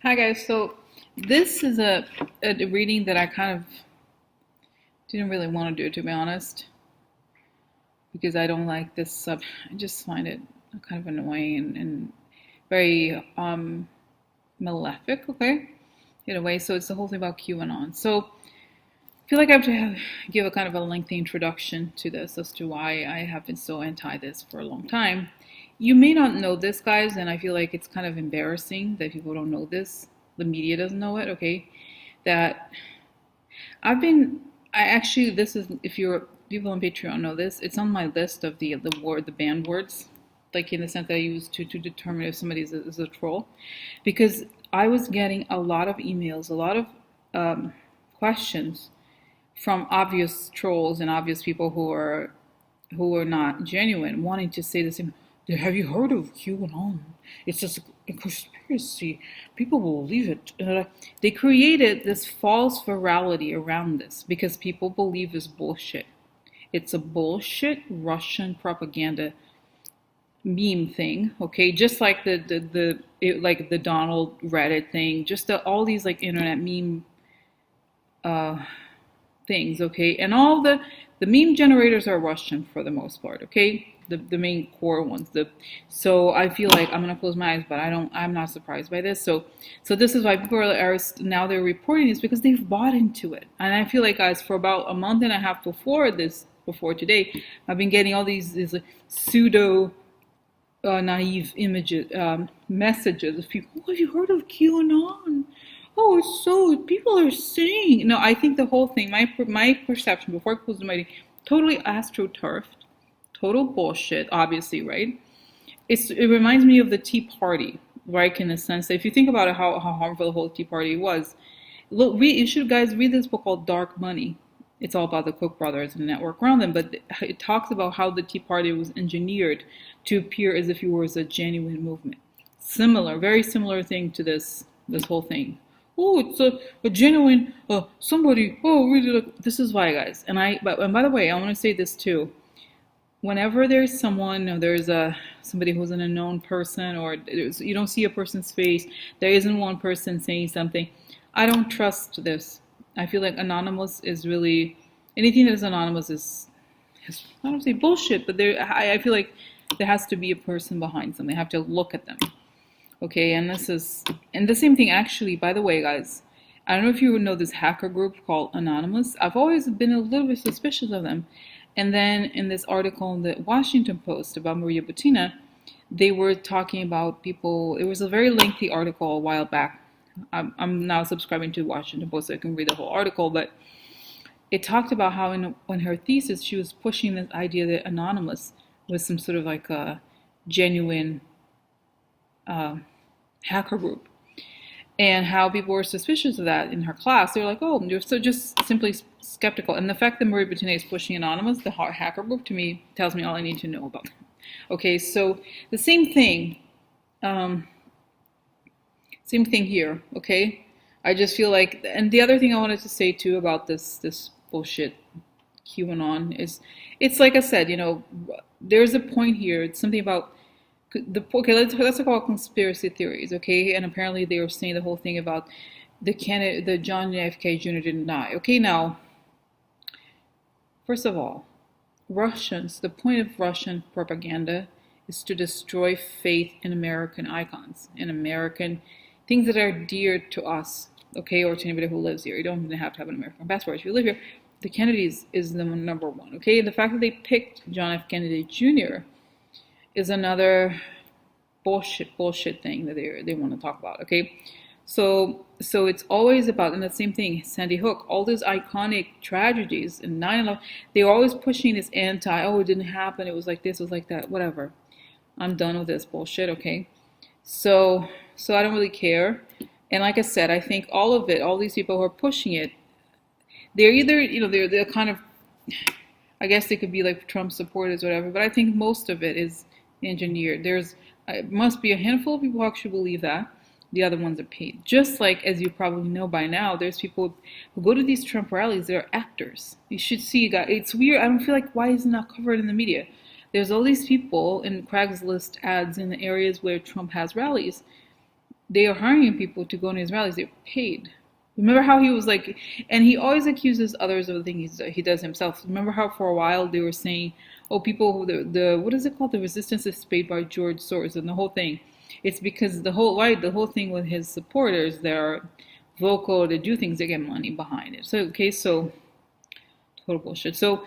Hi guys, so this is a reading that I kind of didn't really want to do, to be honest, because I don't like this I just find it kind of annoying and very malefic, okay, in a way. So it's the whole thing about QAnon. So I feel like I have to give a kind of a lengthy introduction to this as to why I have been so anti this for a long time. You may not know this, guys, and I feel like it's kind of embarrassing that people don't know this. The media doesn't know it, okay? That I've been, I actually, this is, if you're, people on Patreon know this, it's on my list of the banned words, like in the sense that I use to determine if somebody is a troll. Because I was getting a lot of emails, a lot of questions from obvious trolls and obvious people who are not genuine, wanting to say the same. Have you heard of QAnon? It's just a conspiracy. People will believe it. They created this false virality around this because people believe this bullshit. It's a bullshit Russian propaganda meme thing, okay? Just like like the Donald Reddit thing, just all these like internet meme uh, things, okay? And all the meme generators are Russian for the most part, okay? The main core ones. So I feel like I'm gonna close my eyes, but I'm not surprised by this. So this is why people are now they're reporting this because they've bought into it. And I feel like, guys, for about a month and a half before today, I've been getting all these like, pseudo naive images, messages of people. Oh, have you heard of QAnon? Oh, it's so people are saying. No, I think the whole thing, my perception before I closed my, totally astroturfed, total bullshit. Obviously, right? It reminds me of the Tea Party, right? In a sense that if you think about it, how harmful the whole Tea Party was. Look, you should guys read this book called Dark Money. It's all about the Koch brothers and the network around them, but it talks about how the Tea Party was engineered to appear as if it was a genuine movement. Similar, very similar thing to this whole thing. Oh, it's a genuine somebody. Oh, really? This is why, guys. And by the way, I want to say this too. Whenever there's someone, or there's somebody who's an unknown person, or you don't see a person's face, there isn't one person saying something. I don't trust this. I feel like anonymous is really anything that is anonymous is I don't say bullshit, but I feel like there has to be a person behind them. They have to look at them. Okay, and the same thing actually, by the way, guys. I don't know if you would know this hacker group called Anonymous. I've always been a little bit suspicious of them. And then in this article in the Washington Post about Maria Butina, they were talking about people. It was a very lengthy article a while back. I'm now subscribing to Washington Post so I can read the whole article, but it talked about how in her thesis she was pushing this idea that Anonymous was some sort of like a genuine hacker group, and how people were suspicious of that in her class. They were like, oh, you're so just simply skeptical. And the fact that Marie Bottinet is pushing Anonymous, the hacker group, to me tells me all I need to know about them. Okay, so the same thing, same thing here. Okay, I just feel like, and the other thing I wanted to say too about this bullshit QAnon is, it's like I said, there's a point here. It's something about okay, let's talk about conspiracy theories, okay? And apparently they were saying the whole thing about the John F. K. Jr. didn't die. Okay, now, first of all, the point of Russian propaganda is to destroy faith in American icons, in American things that are dear to us, okay, or to anybody who lives here. You don't even have to have an American passport if you live here. The Kennedys is the number one, okay? The fact that they picked John F. Kennedy Jr. is another bullshit thing that they want to talk about, okay? So it's always about, and the same thing, Sandy Hook, all those iconic tragedies, and 9/11, they're always pushing this oh, it didn't happen, it was like this, it was like that, whatever. I'm done with this bullshit, okay? So I don't really care. And like I said, I think all of it, all these people who are pushing it, they're either, they're kind of, I guess they could be like Trump supporters or whatever, but I think most of it is engineered. It must be a handful of people who actually believe that. The other ones are paid. Just like, as you probably know by now, there's people who go to these Trump rallies. They're actors. You should see, guys. It's weird. I don't feel like, why is it not covered in the media? There's all these people in Craigslist ads in the areas where Trump has rallies. they are hiring people to go to his rallies. They're paid. Remember how he was like, and he always accuses others of the things he does himself. Remember how for a while they were saying, oh, people who the what is it called? The resistance is paid by George Soros and the whole thing. It's because the whole thing with his supporters, they're vocal, they do things, they get money behind it. So okay, so total bullshit. So,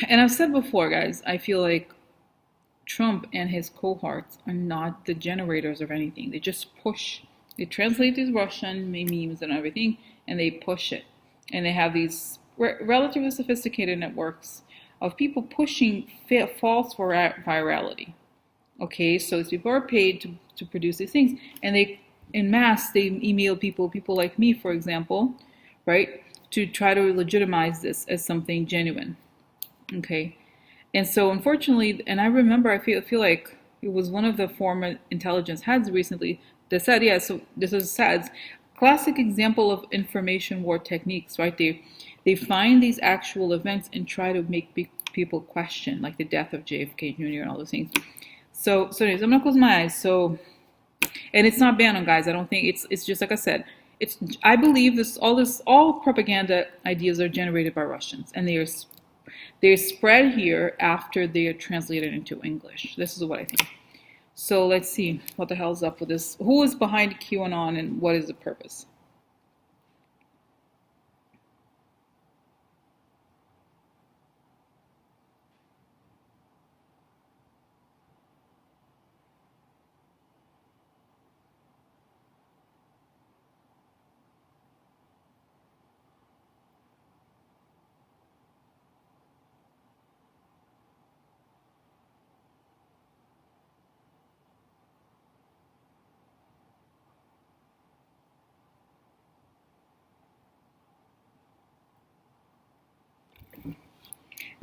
and I've said before, guys, I feel like Trump and his cohorts are not the generators of anything. They just push. They translate these Russian memes and everything, and they push it. And they have these relatively sophisticated networks of people pushing false virality. Okay, so these people are paid to produce these things, and they, in mass, they email people like me, for example, right, to try to legitimize this as something genuine. Okay, and so unfortunately, and I remember, I feel like it was one of the former intelligence heads recently that said, yeah, so this is sad, classic example of information war techniques, right? They find these actual events and try to make people question, like the death of JFK Jr. and all those things. So anyways, I'm gonna close my eyes. So, and it's not banned on, guys. I don't think it's just like I said. It's, I believe all propaganda ideas are generated by Russians, and they're spread here after they are translated into English. This is what I think. So let's see what the hell's up with this. Who is behind QAnon and what is the purpose?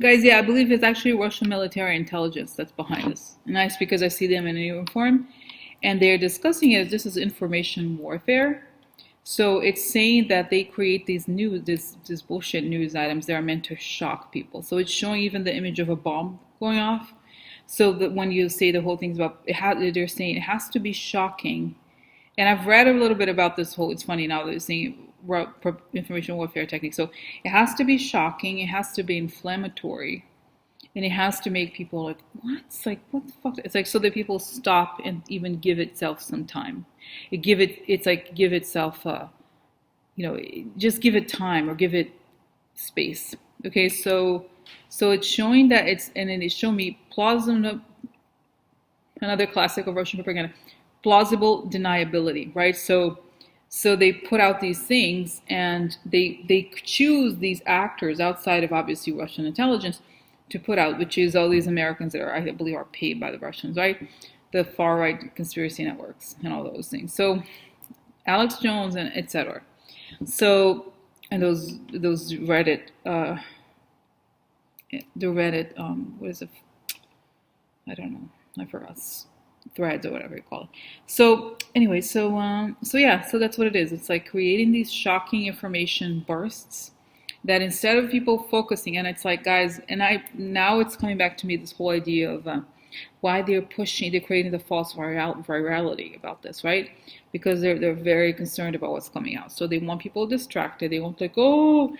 Guys, yeah, I believe it's actually Russian military intelligence that's behind this. And that's because I see them in a uniform. And they're discussing it as this is information warfare. So it's saying that they create these this bullshit news items that are meant to shock people. So it's showing even the image of a bomb going off. So that when you say the whole thing's about, they're saying it has to be shocking. And I've read a little bit about this whole, it's funny now that they're saying information warfare technique. So it has to be shocking, it has to be inflammatory, and it has to make people like, what? It's like, what the fuck? It's like so that people stop and even give itself some time. It's like give itself, just give it time or give it space. Okay, so it's showing that and then it showed me plausible, another classic of Russian propaganda, plausible deniability, right? So they put out these things and they choose these actors outside of obviously Russian intelligence to put out, which is all these Americans that are, I believe, are paid by the Russians, right? The far right conspiracy networks and all those things. So Alex Jones and etc. So and those Reddit, the Reddit, what is it? I don't know. I forgot. Threads or whatever you call it. So anyway, so yeah, so that's what it is. It's like creating these shocking information bursts that instead of people focusing, and it's like, guys, and now it's coming back to me, this whole idea of why they're creating the false virality about this, right? Because they're very concerned about what's coming out. So they want people distracted. They want like, oh,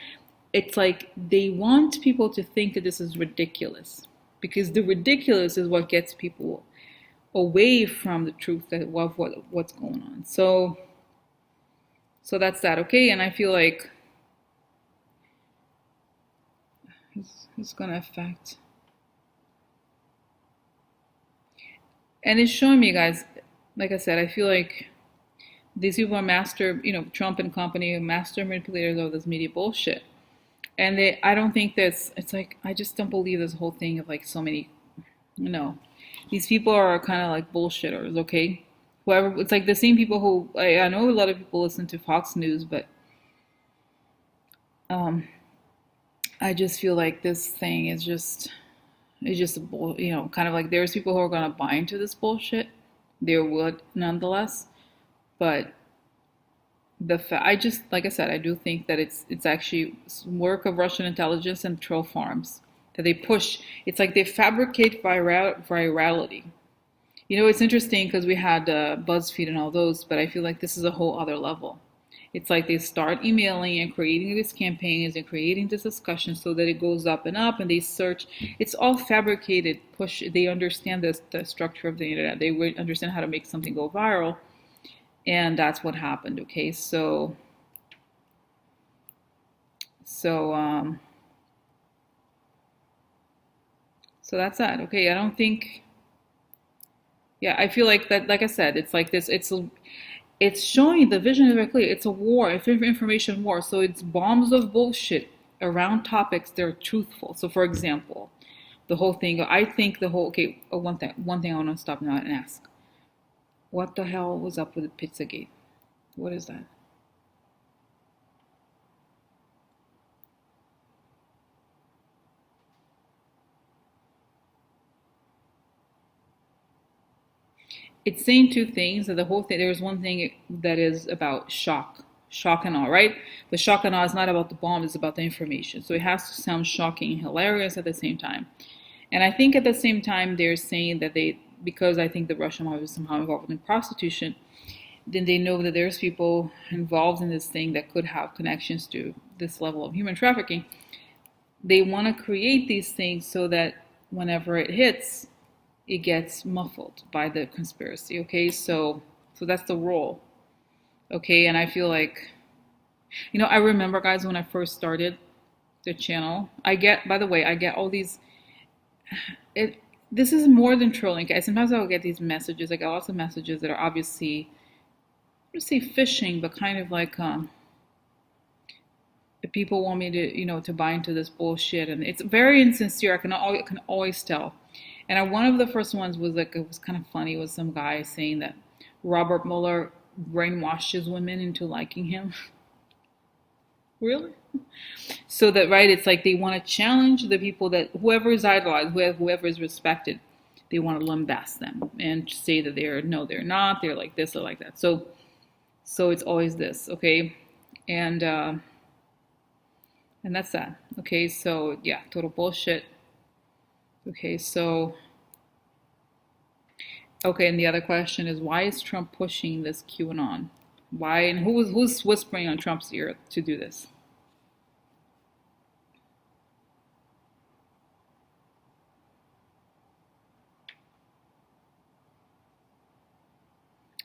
it's like they want people to think that this is ridiculous, because the ridiculous is what gets people away from the truth of what's going on. So that's that, okay? And I feel like it's gonna affect, and it's showing me, guys, like I said, I feel like these people are Trump and company, master manipulators of this media bullshit. And I don't think it's like, I just don't believe this whole thing of like so many, these people are kind of like bullshitters, okay? Whoever, it's like the same people who, I know a lot of people listen to Fox News, but I just feel like this thing is kind of like there's people who are going to buy into this bullshit. There would nonetheless, but like I said, I do think that it's actually work of Russian intelligence and troll farms that they push. It's like they fabricate virality It's interesting because we had BuzzFeed and all those, but I feel like this is a whole other level. It's like they start emailing and creating these campaigns and creating this discussion so that it goes up and they search. It's all fabricated. They understand the structure of the internet. They understand how to make something go viral, and that's what happened. Okay, so so that's that. Okay, I don't think. Yeah, I feel like that. Like I said, it's like this. It's showing the vision very clearly. It's a war, it's an information war. So it's bombs of bullshit around topics that are truthful. So for example, the whole thing. I think the whole. Okay, one thing I want to stop now and ask. What the hell was up with the Pizzagate? What is that? It's saying two things. That the whole thing. There's one thing that is about shock and awe, right? But shock and awe is not about the bomb; it's about the information. So it has to sound shocking and hilarious at the same time. And I think at the same time they're saying that because I think the Russian mob is somehow involved in prostitution, then they know that there's people involved in this thing that could have connections to this level of human trafficking. They want to create these things so that whenever it hits, it gets muffled by the conspiracy. Okay, so that's the role. Okay, and I feel like, I remember, guys, when I first started the channel, by the way, I get all these. It This is more than trolling, guys. Sometimes I'll get these messages. I get lots of messages that are obviously, I don't say phishing, but kind of like if people want me to buy into this bullshit, and it's very insincere. I can always tell. And one of the first ones was like, it was kind of funny. It was some guy saying that Robert Mueller brainwashes women into liking him. Really? So that, right, it's like they want to challenge the people that whoever is idolized, whoever is respected, they want to lambast them and say that they're not, they're like this or like that. So it's always this, okay? And that's that. Okay, so yeah, total bullshit. Okay, and the other question is, why is Trump pushing this QAnon? Why, and who's whispering on Trump's ear to do this?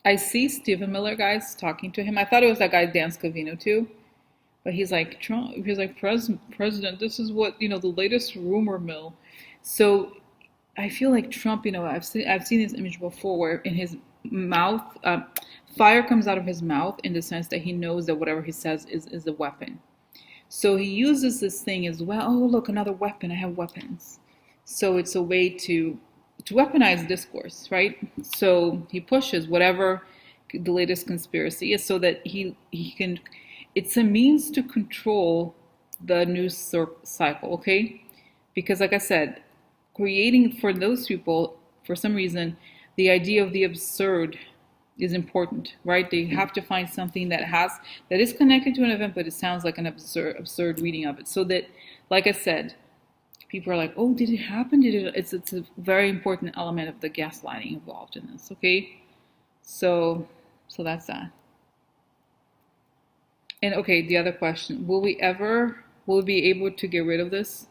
I see Stephen Miller, guys, talking to him. I thought it was that guy Dan Scavino too, but he's like, Trump. He's like, President. This is what the latest rumor mill. So I feel like Trump. I've seen this image before, where in his mouth, fire comes out of his mouth, in the sense that he knows that whatever he says is a weapon. So he uses this thing as well. Oh, look, another weapon. I have weapons. So it's a way to weaponize discourse, right? So he pushes whatever the latest conspiracy is, so that he can. It's a means to control the news cycle, okay? Because, like I said, creating for those people, for some reason, the idea of the absurd is important, right? They have to find something that is connected to an event, but it sounds like an absurd reading of it. So that, like I said, people are like, oh, did it happen? It's a very important element of the gaslighting involved in this, okay? So that's that. And okay, the other question, will we be able to get rid of this,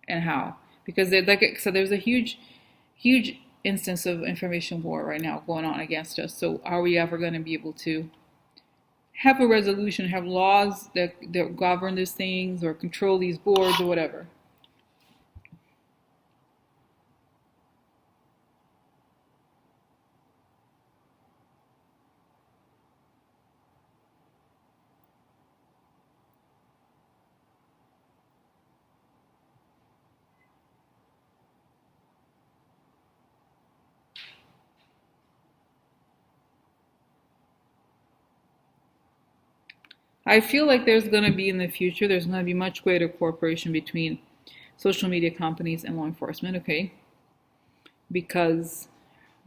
and how? Because there's a huge instance of information war right now going on against us. So are we ever going to be able to have a resolution, have laws that govern these things, or control these boards, or whatever? I feel like there's going to be, in the future, there's going to be much greater cooperation between social media companies and law enforcement, okay? Because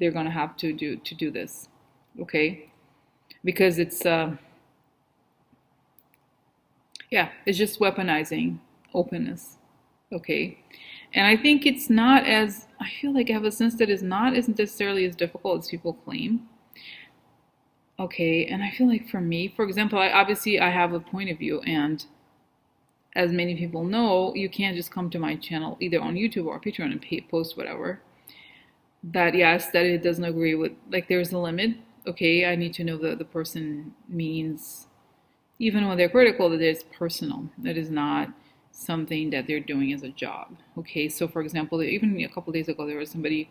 they're going to have to do this, okay? Because it's it's just weaponizing openness, okay? And I think it's not as, I feel like I have a sense that it's not as necessarily as difficult as people claim. Okay, and I feel like for me, for example, obviously I have a point of view, and as many people know, you can't just come to my channel either on YouTube or Patreon and post whatever. That yes, that it doesn't agree with, like there's a limit. Okay, I need to know that the person means, even when they're critical, that it's personal. That is not something that they're doing as a job. Okay, so for example, even a couple days ago, there was somebody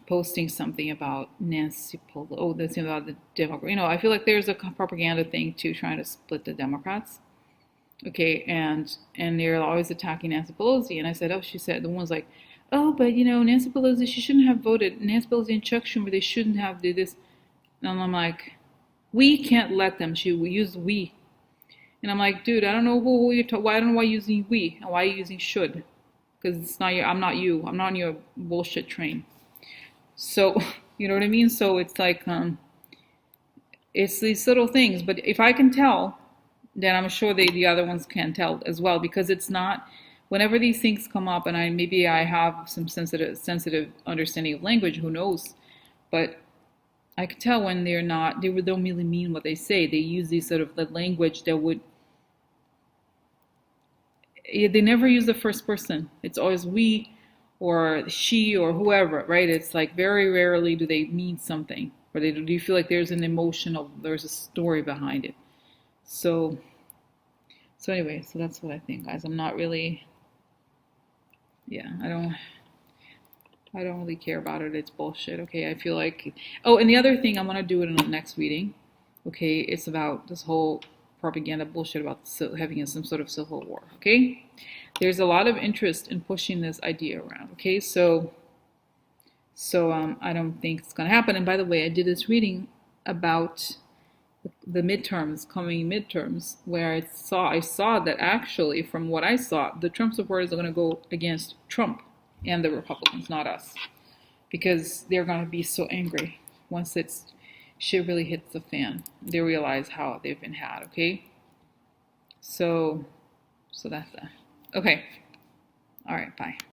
posting something about Nancy Pelosi. Oh, that's about the Democrat. You know, I feel like there's a propaganda thing too, trying to split the Democrats. Okay, and they're always attacking Nancy Pelosi. And I said, oh, she said, the one's like, oh, but you know, Nancy Pelosi, she shouldn't have voted. Nancy Pelosi and Chuck Schumer, they shouldn't have did this. And I'm like, we can't let them. She used we. And I'm like, dude, I don't know who you're talking. Why I don't know why you're using we and why are you using should? Because it's not your. I'm not you. I'm not on your bullshit train. So you know what I mean. So it's like it's these little things. But if I can tell, then I'm sure the other ones can tell as well, because it's not. Whenever these things come up, and maybe I have some sensitive understanding of language. Who knows? But I can tell when they're not. They don't really mean what they say. They use these sort of the language that would. They never use the first person. It's always we or she or whoever, right? It's like very rarely do they mean something, or do you feel like there's an emotional, there's a story behind it. So anyway, so that's what I think, guys. I'm not really, yeah, I don't really care about it. It's bullshit. Okay, I feel like, oh, and the other thing I'm gonna do it in the next reading. Okay, it's about this whole propaganda bullshit about having some sort of civil war. Okay, there's a lot of interest in pushing this idea around. Okay, so I don't think it's gonna happen. And by the way, I did this reading about the coming midterms, where I saw that actually, from what I saw, the Trump supporters are gonna go against Trump and the Republicans, not us, because they're gonna be so angry once shit really hits the fan. They realize how they've been had. Okay, so that's that. Okay, all right, bye.